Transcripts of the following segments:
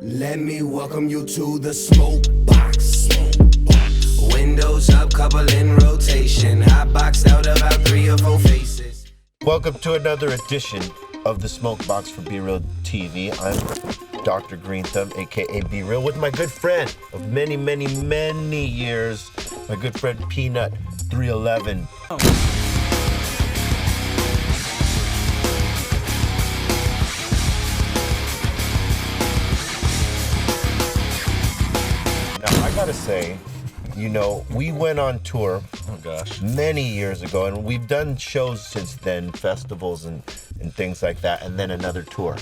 Let me welcome you to the Smokebox. Windows up, couple in rotation. Hot boxed out about 3 or 4 faces. Welcome to another edition of the Smokebox for BREALTV. I'm Dr. Greenthumb, aka BREAL, with my good friend of many, many, many years, my good friend PNut 311. Now, I gotta say, you know, we went on tour many years ago, and we've done shows since then, festivals and things like that, and then another tour.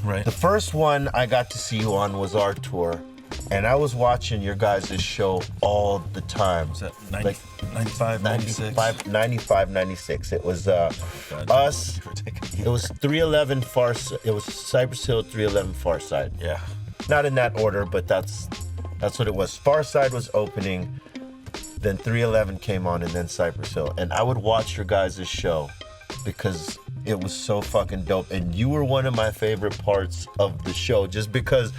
Right. The first one I got to see you on was our tour, and I was watching your guys' show all the time. Was that 95, 96? 95, 96. It was us. It was 311 Far. It was Cypress Hill, 311 Far Side. Yeah. Not in that order, but that's what it was. Far Side was opening, then 311 came on, and then Cypress Hill. And I would watch your guys' show because it was so fucking dope. And you were one of my favorite parts of the show, just because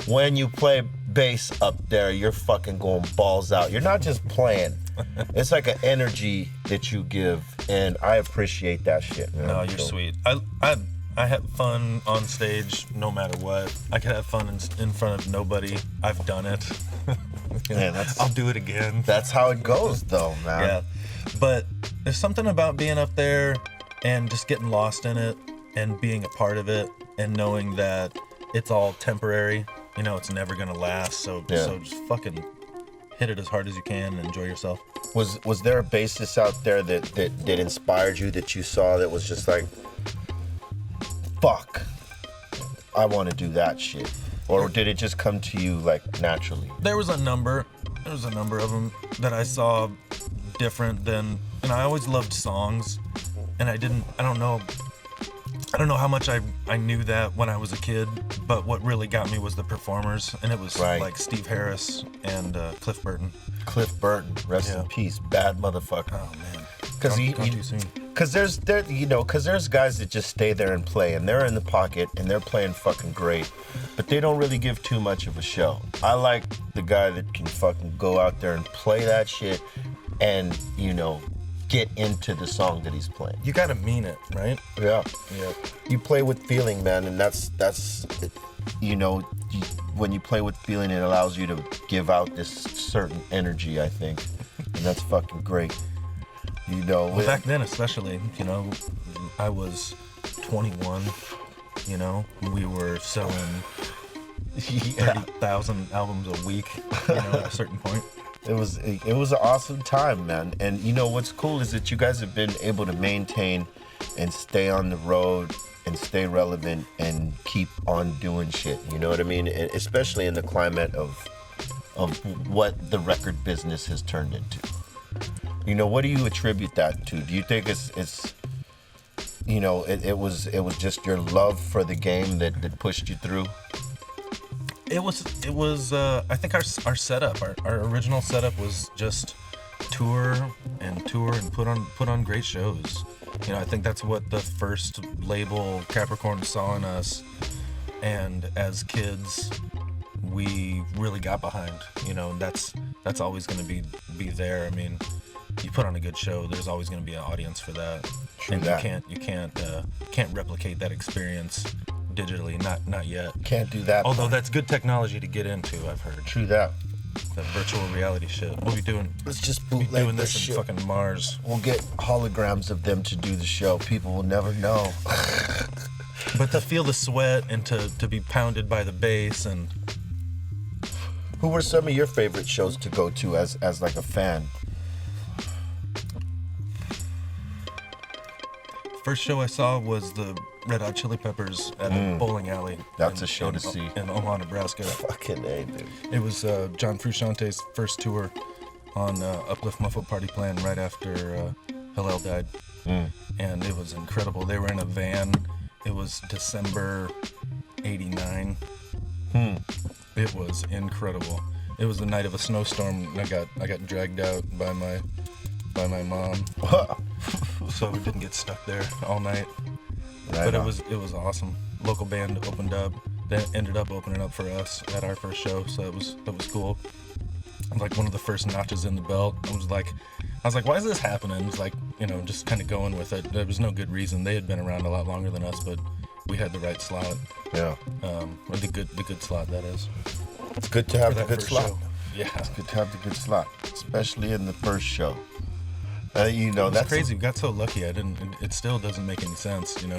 when you play bass up there, you're fucking going balls out. You're not just playing. It's like an energy that you give, and I appreciate that shit, man. No, you're sweet. I have fun on stage no matter what. I could have fun in front of nobody. I've done it. Man, I'll do it again. That's how it goes, though, man. Yeah, but there's something about being up there and just getting lost in it and being a part of it and knowing that it's all temporary. You know, it's never gonna last. So just fucking hit it as hard as you can and enjoy yourself. Was there a bassist out there that inspired you, that you saw that was just like, fuck, I want to do that shit? Or did it just come to you like naturally? There was a number of them that I saw different than, and I always loved songs, and I don't know how much I knew that when I was a kid, but what really got me was the performers, and it was like Steve Harris and Cliff Burton. Cliff Burton, rest in peace, bad motherfucker. Oh man, Gone too soon. Cause there's guys that just stay there and play, and they're in the pocket and they're playing fucking great, but they don't really give too much of a show. I like the guy that can fucking go out there and play that shit, and get into the song that he's playing. You gotta mean it, right? Yeah. Yeah. You play with feeling, man, and that's when you play with feeling, it allows you to give out this certain energy, I think, and that's fucking great. Well, back then especially, I was 21, we were selling 30,000 albums a week, at a certain point. It was an awesome time, man. And what's cool is that you guys have been able to maintain and stay on the road and stay relevant and keep on doing shit. You know what I mean? And especially in the climate of what the record business has turned into. What do you attribute that to? Do you think it's it was just your love for the game that pushed you through? It was I think our setup, our original setup was just tour and put on great shows. I think that's what the first label, Capricorn, saw in us, and as kids we really got behind. That's always going to be there. I mean, you put on a good show, there's always going to be an audience for that. True and that. You can't replicate that experience digitally, not yet. Can't do that. Although that's good technology to get into, I've heard. True that. That virtual reality shit. We'll be doing. Let's just we'll be bootleg doing this this shit. in fucking Mars. We'll get holograms of them to do the show. People will never know. But to feel the sweat and to be pounded by the bass and. Who were some of your favorite shows to go to as like a fan? First show I saw was the Red Hot Chili Peppers at a bowling alley. That's a show to see. In Omaha, Nebraska. Fucking A, dude. It was John Frusciante's first tour on Uplift Muffled Party Plan right after Hillel died. And it was incredible. They were in a van. It was December 89. It was incredible. It was the night of a snowstorm, and I got dragged out by my mom. So we didn't get stuck there all night. Right, but it was awesome. Local band opened up. that ended up opening up for us at our first show. So that was cool. Like one of the first notches in the belt. I was like, why is this happening? It's like, just kind of going with it. There was no good reason. They had been around a lot longer than us, but we had the right slot. Yeah. Or the good slot, that is. It's good to have the good slot. Show. Yeah. It's good to have the good slot, especially in the first show. That's crazy. We got so lucky. It still doesn't make any sense, And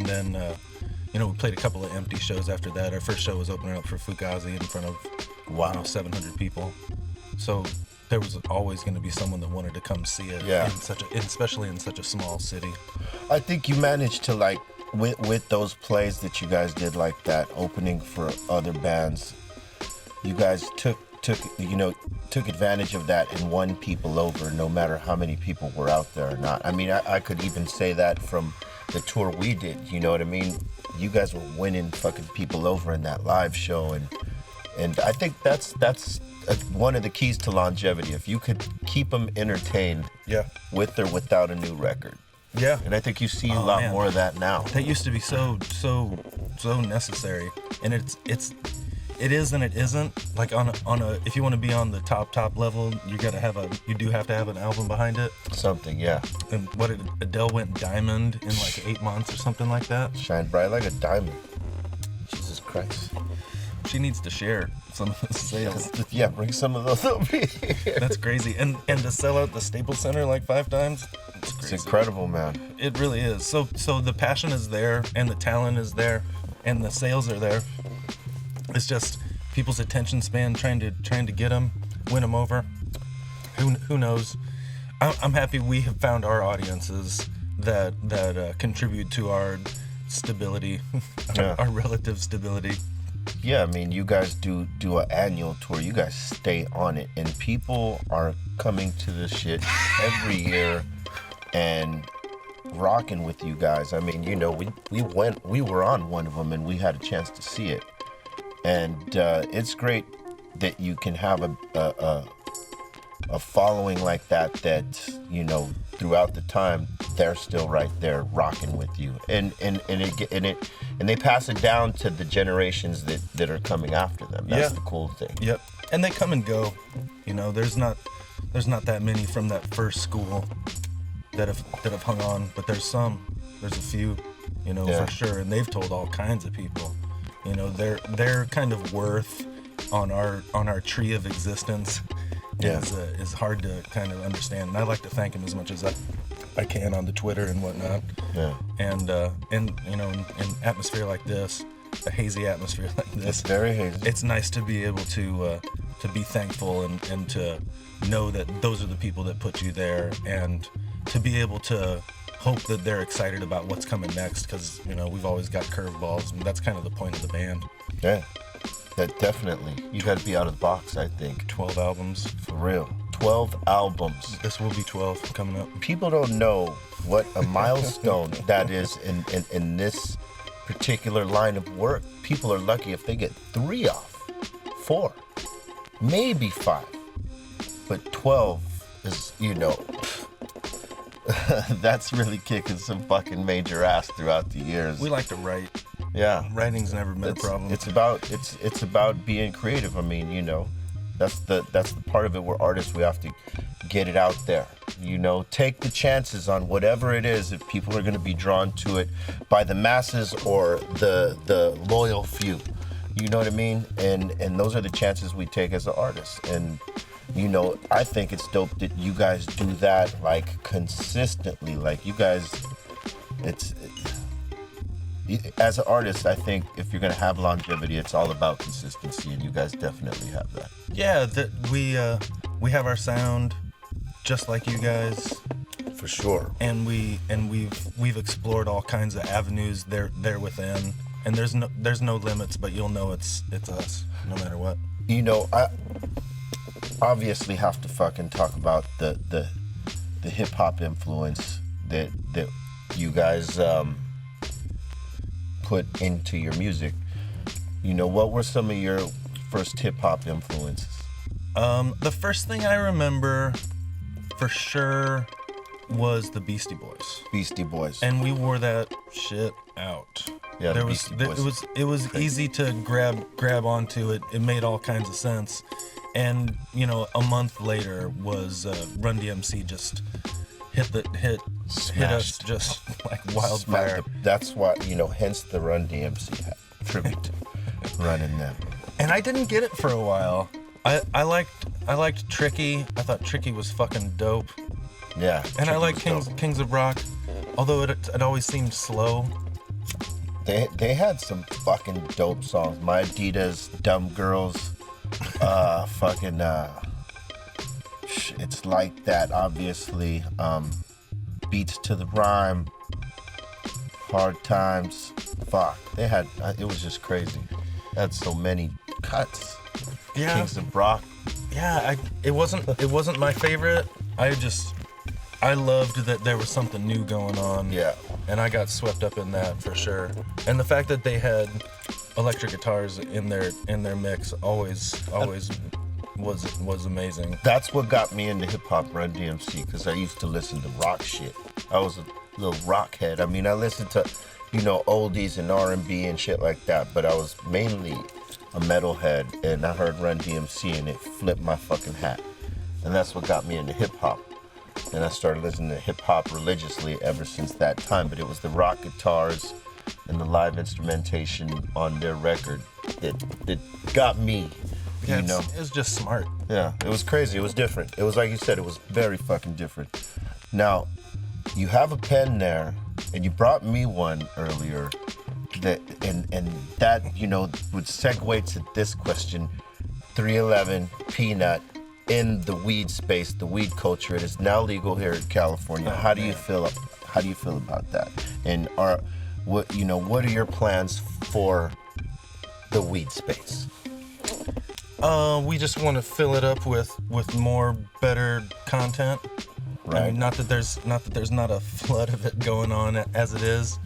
then, we played a couple of empty shows after that. Our first show was opening up for Fugazi in front of 700 people. So there was always going to be someone that wanted to come see it. Yeah. Especially in such a small city. I think you managed to, like, with those plays that you guys did like that, opening for other bands, you guys took advantage of that and won people over, no matter how many people were out there or not. I mean, I could even say that from the tour we did, you know what I mean? You guys were winning fucking people over in that live show, and I think that's one of the keys to longevity. If you could keep them entertained, with or without a new record. Yeah. And I think you see a lot more of that now. That used to be so necessary, and it is and it isn't. Like on a if you want to be on the top level, you do have to have an album behind it. Something, yeah. And Adele went diamond in like 8 months or something like that. Shine bright like a diamond. Jesus Christ. She needs to share some of the sales. Yeah, bring some of those over here. That's crazy. And to sell out the Staples Center like 5 times, it's crazy. It's incredible, man. It really is. So the passion is there, and the talent is there, and the sales are there. It's just people's attention span trying to get them, win them over. Who knows? I'm happy we have found our audiences that contribute to our stability, our relative stability. Yeah, I mean, you guys do an annual tour. You guys stay on it, and people are coming to this shit every year and rocking with you guys. I mean, we were on one of them, and we had a chance to see it, and it's great that you can have a following like that throughout the time they're still right there rocking with you, and they pass it down to the generations that are coming after them. That's the cool thing. Yep. And they come and go. There's not that many from that first school that have hung on, but there's a few, for sure, and they've told all kinds of people. Their kind of worth on our tree of existence is hard to kind of understand, and I like to thank him as much as I can on the Twitter and whatnot. Yeah. And in atmosphere like this, a hazy atmosphere like this, it's very hazy. It's nice to be able to be thankful and to know that those are the people that put you there, and to be able to hope that they're excited about what's coming next, because we've always got curveballs, and that's kind of the point of the band. Yeah. That definitely. You got to be out of the box, I think. 12 albums. For real. 12 albums. This will be 12 coming up. People don't know what a milestone that is in this particular line of work. People are lucky if they get 3 off. 4. Maybe 5. But 12 is, that's really kicking some fucking major ass throughout the years. We like to write. Yeah, writing's never been a problem. It's about being creative. I mean, that's the part of it. We're artists. We have to get it out there. Take the chances on whatever it is. If people are going to be drawn to it by the masses or the loyal few, you know what I mean. And those are the chances we take as an artist. And I think it's dope that you guys do that like consistently. Like you guys, as an artist, I think if you're gonna have longevity, it's all about consistency, and you guys definitely have that. Yeah, we have our sound, just like you guys. For sure. And we've explored all kinds of avenues there within, and there's no limits, but you'll know it's us, no matter what. I obviously have to fucking talk about the hip hop influence that you guys put into your music. What were some of your first hip hop influences? The first thing I remember for sure was the Beastie Boys. Beastie Boys. And we wore that shit out. Yeah, there the was Beastie Boys. it was easy to grab onto it. It made all kinds of sense. And a month later was Run DMC just hit us just like wildfire. That's why hence the Run DMC tribute running them. And I didn't get it for a while. I liked Tricky. I thought Tricky was fucking dope. Yeah. And I like Kings of Rock, although it always seemed slow. They had some fucking dope songs. My Adidas, Dumb Girls, It's Like That, obviously. Beats to the Rhyme, Hard Times. Fuck, it was just crazy. They had so many cuts. Yeah. Kings of Rock. Yeah, it wasn't my favorite. I loved that there was something new going on. Yeah. And I got swept up in that for sure. And the fact that they had electric guitars in their mix always was amazing. That's what got me into hip hop, Run DMC, because I used to listen to rock shit. I was a little rock head. I mean, I listened to, oldies and R&B and shit like that, but I was mainly a metalhead, and I heard Run DMC and it flipped my fucking hat. And that's what got me into hip hop. And I started listening to hip hop religiously ever since that time, but it was the rock guitars and the live instrumentation on their record that got me. Yeah, it was just smart. Yeah, it was crazy. It was different. It was like you said, it was very fucking different. Now, you have a pen there, and you brought me one earlier, that would segue to this question. 311 PNut in the weed space, the weed culture. It is now legal here in California. How do you feel about that? And what are your plans for the weed space? We just want to fill it up with more better content. Right. I mean, not that there's not a flood of it going on as it is,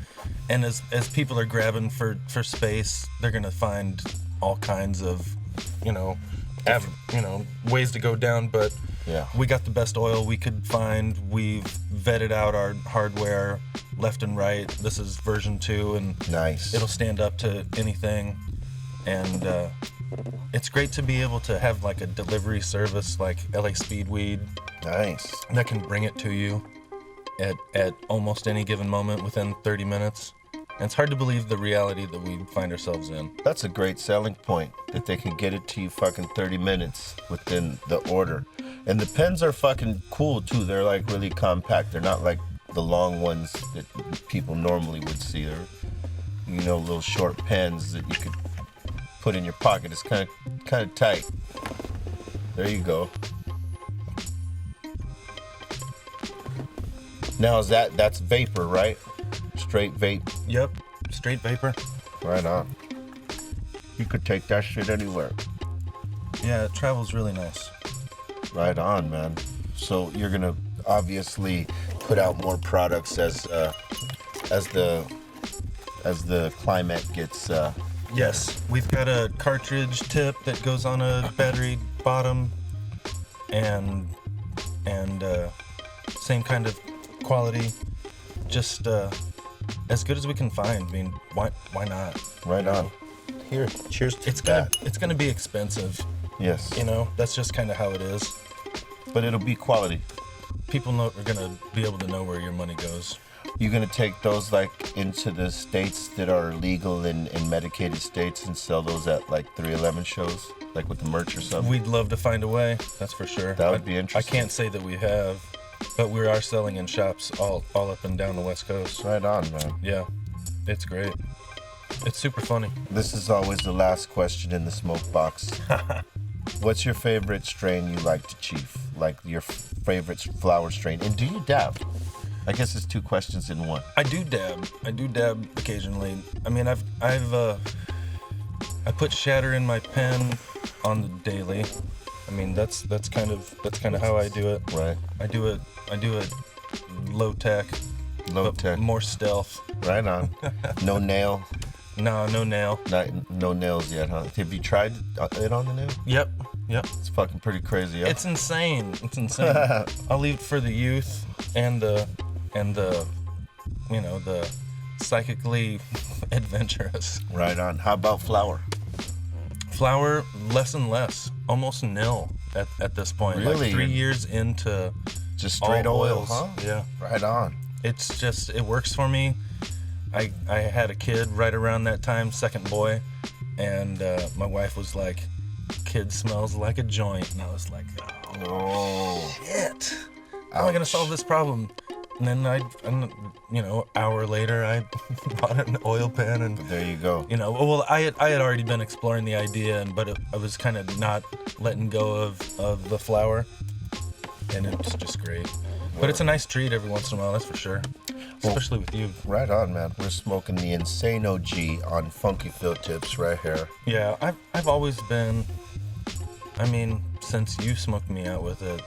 and as people are grabbing for space, they're gonna find all kinds of ways to go down. But yeah, we got the best oil we could find. We've vetted out our hardware left and right. This is version 2, and nice. It'll stand up to anything. And it's great to be able to have like a delivery service like LA Speedweed. Nice. That can bring it to you at almost any given moment within 30 minutes. And it's hard to believe the reality that we find ourselves in. That's a great selling point, that they can get it to you fucking 30 minutes within the order. And the pens are fucking cool too. They're like really compact. They're not like the long ones that people normally would see. They're, little short pens that you could put in your pocket. It's kind of tight. There you go. Now that's vapor, right? Straight vape. Yep, straight vapor. Right on. You could take that shit anywhere. Yeah, it travels really nice. Right on, man. So you're gonna obviously put out more products as the climate gets. Yes, we've got a cartridge tip that goes on a battery bottom, and same kind of quality, just as good as we can find. I mean, why not? Right on. Here, cheers to that. It's gonna be expensive. Yes. That's just kind of how it is. But it'll be quality. People are gonna be able to know where your money goes. You gonna take those like into the states that are legal in medicated states and sell those at like 311 shows, like with the merch or something? We'd love to find a way, that's for sure. That would be interesting. I can't say that we have, but we are selling in shops all up and down the West Coast. Right on, man. Yeah, it's great. It's super funny. This is always the last question in the Smokebox. What's your favorite strain you like to chief? Like your favorite flower strain? And do you dab? I guess it's 2 questions in one. I do dab occasionally. I mean, I put Shatter in my pen on the daily. I mean, that's kind of how I do it. Right. I do it low tech, Low tech. more stealth. Right on. No nail. No, no nail. No nails yet, huh? Have you tried it on the nail? Yep. It's fucking pretty crazy, yeah? It's insane. I'll leave it for the youth and the the psychically adventurous. Right on. How about flour? Flour, less and less, almost nil at this point. Really? Like 3 years into Just straight all oil, oils. huh? Yeah. Right on. It's just, it works for me. I had a kid right around that time, second boy, and my wife was like, "Kid smells like a joint," and I was like, "Oh, shit! How am I gonna solve this problem?" And then hour later, I bought an oil pan, and There you go. well, I had already been exploring the idea, but I was kind of not letting go of the flour, and it's just great. But it's a nice treat every once in a while, that's for sure. Especially with you. Right on, man. We're smoking the Insane OG on Funky Field Tips right here. Yeah, I've always been, since you smoked me out with it,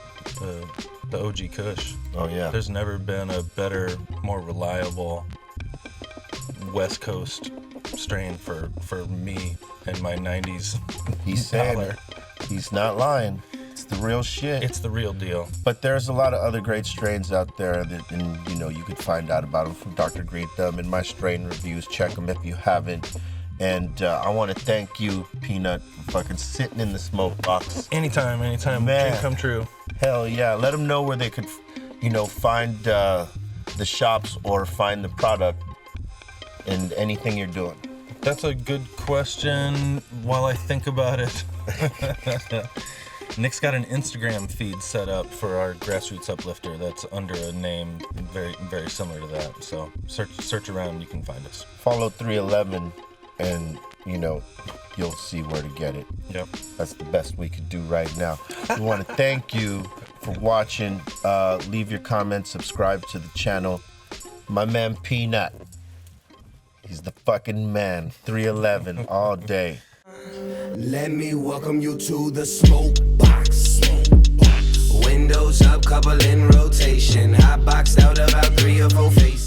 the OG Kush. Oh, yeah. There's never been a better, more reliable West Coast strain for me and my 90s He's saying dollar. it. He's not lying. It's the real shit. It's the real deal. But there's a lot of other great strains out there that, and you could find out about them from Dr. Greenthumb and my strain reviews. Check them if you haven't. And I want to thank you, PNut, for fucking sitting in the smoke box. Anytime. Man. Dream come true. Hell yeah. Let them know where they could, find the shops or find the product and anything you're doing. That's a good question. While I think about it, Nick's got an Instagram feed set up for our Grassroots Uplifter that's under a name very, very similar to that. So search around, you can find us. Follow 311 and, you'll see where to get it. Yep. That's the best we could do right now. We want to thank you for watching. Leave your comments, subscribe to the channel. My man PNut. He's the fucking man. 311 all day. Let me welcome you to the smoke box. Windows up, couple in rotation. Hot boxed out about 3 or 4 faces.